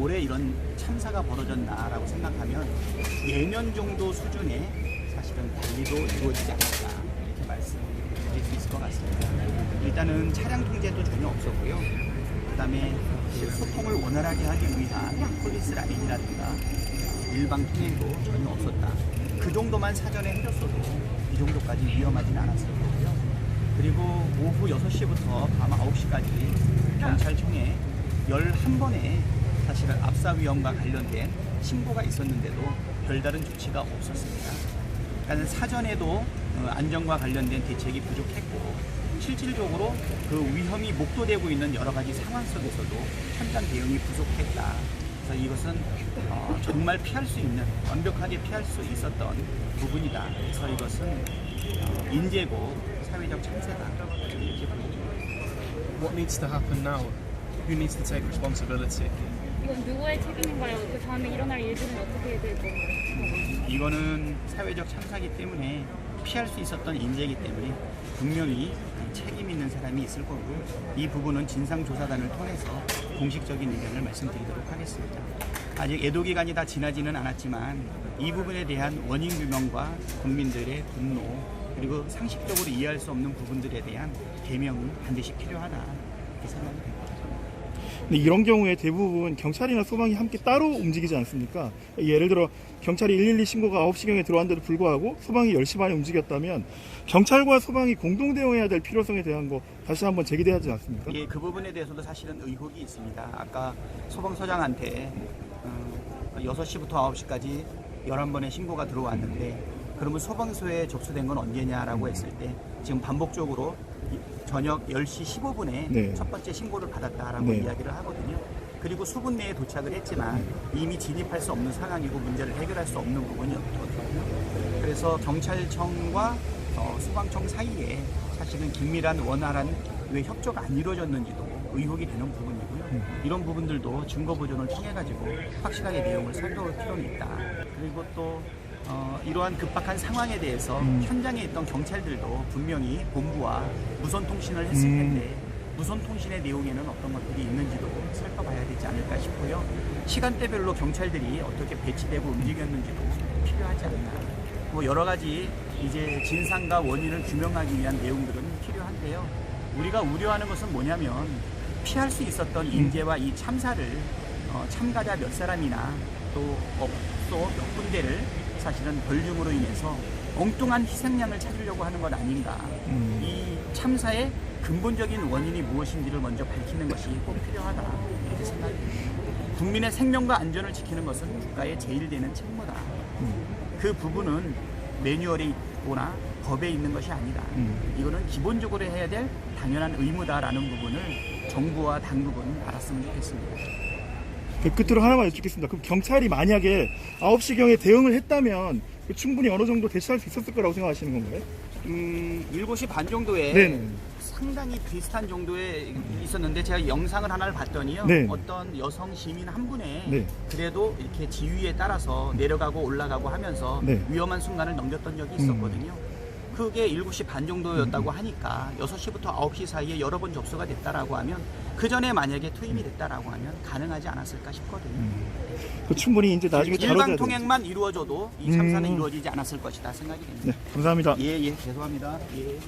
올해 이런 참사가 벌어졌나라고 생각하면 예년 정도 수준의 사실은 관리도 이루어지지 않았다 이렇게 말씀드릴 수 있을 것 같습니다. 일단은 차량 통제도 전혀 없었고요. 그 다음에 소통을 원활하게 하기 위한 폴리스 라인이라든가 일방 통행도 전혀 없었다. 그 정도만 사전에 해줬어도 이 정도까지 위험하진 않았을 거고요. 그리고 오후 6시부터 밤 9시까지 경찰청에 11번의 사실은 압사 위험과 관련된 신고가 있었는데도 별다른 조치가 없었습니다. 그러니까 사전에도 안전과 관련된 대책이 부족했고 실질적으로 그 위험이 목도되고 있는 여러 가지 상황 속에서도 현장 대응이 부족했다. 그래서 이것은 정말 피할 수 있는, 완벽하게 피할 수 있었던 부분이다. 그래서 이것은 인재고 사회적 참사다. 이렇게 보입니다. What needs to happen now? Who needs to take responsibility? 이건 누구의 책임인가요? 그 다음에 일어날 일들은 어떻게 될 건가요? 이거는 사회적 참사이기 때문에 피할 수 있었던 인재이기 때문에 분명히 책임 있는 사람이 있을 거고요. 이 부분은 진상조사단을 통해서 공식적인 의견을 말씀드리도록 하겠습니다. 아직 애도 기간이 다 지나지는 않았지만 이 부분에 대한 원인 규명과 국민들의 분노 그리고 상식적으로 이해할 수 없는 부분들에 대한 개명은 반드시 필요하다 이렇게 생각이 됩니다. 근데 이런 경우에 대부분 경찰이나 소방이 함께 따로 움직이지 않습니까? 예를 들어 경찰이 112 신고가 9시경에 들어왔는데도 불구하고 소방이 10시 반에 움직였다면 경찰과 소방이 공동 대응해야 될 필요성에 대한 거 다시 한번 제기돼야 하지 않습니까? 예, 그 부분에 대해서도 사실은 의혹이 있습니다. 아까 소방서장한테 6시부터 9시까지 11번의 신고가 들어왔는데 그러면 소방서에 접수된 건 언제냐라고 했을 때 지금 반복적으로 저녁 10시 15분에 네. 첫 번째 신고를 받았다라고 네. 이야기를 하거든요. 그리고 수분 내에 도착을 했지만 이미 진입할 수 없는 상황이고 문제를 해결할 수 없는 부분이었거든요. 그래서 경찰청과 소방청 사이에 사실은 긴밀한 원활한 왜 협조가 안 이루어졌는지도 의혹이 되는 부분이고요. 이런 부분들도 증거 보존을 통해 가지고 확실하게 내용을 살펴볼 필요는 있다. 그리고 또 이러한 급박한 상황에 대해서 현장에 있던 경찰들도 분명히 본부와 무선 통신을 했을 텐데 무선 통신의 내용에는 어떤 것들이 있는지도 살펴봐야 되지 않을까 싶고요. 시간대별로 경찰들이 어떻게 배치되고 움직였는지도 필요하지 않나. 뭐 여러 가지 이제 진상과 원인을 규명하기 위한 내용들은 필요한데요. 우리가 우려하는 것은 뭐냐면 피할 수 있었던 인재와 이 참사를 참가자 몇 사람이나 또 업소 몇 군데를 사실은 벌중으로 인해서 엉뚱한 희생양을 찾으려고 하는 것 아닌가. 이 참사의 근본적인 원인이 무엇인지를 먼저 밝히는 것이 꼭 필요하다 이렇게 생각합니다. 국민의 생명과 안전을 지키는 것은 국가의 제일 되는 책무다. 그 부분은 매뉴얼에 있거나 법에 있는 것이 아니다. 이거는 기본적으로 해야 될 당연한 의무다라는 부분을 정부와 당국은 알았으면 좋겠습니다. 그 끝으로 하나만 여쭙겠습니다. 그럼 경찰이 만약에 9시경에 대응을 했다면 충분히 어느 정도 대처할 수 있었을 거라고 생각하시는 건가요? 7시 반 정도에 네네. 상당히 비슷한 정도에 있었는데 제가 영상을 하나를 봤더니요. 네. 어떤 여성 시민 한 분의 네. 그래도 이렇게 지휘에 따라서 내려가고 올라가고 하면서 네. 위험한 순간을 넘겼던 적이 있었거든요. 그게 7시 반 정도였다고 하니까 6시부터 9시 사이에 여러 번 접수가 됐다라고 하면 그 전에 만약에 투입이 됐다라고 하면 가능하지 않았을까 싶거든요. 그 충분히 이제 나중에 일방 다뤄져야 통행만 이루어져도 이 참사는 이루어지지 않았을 것이다 생각이 됩니다. 네, 감사합니다. 예, 죄송합니다. 예.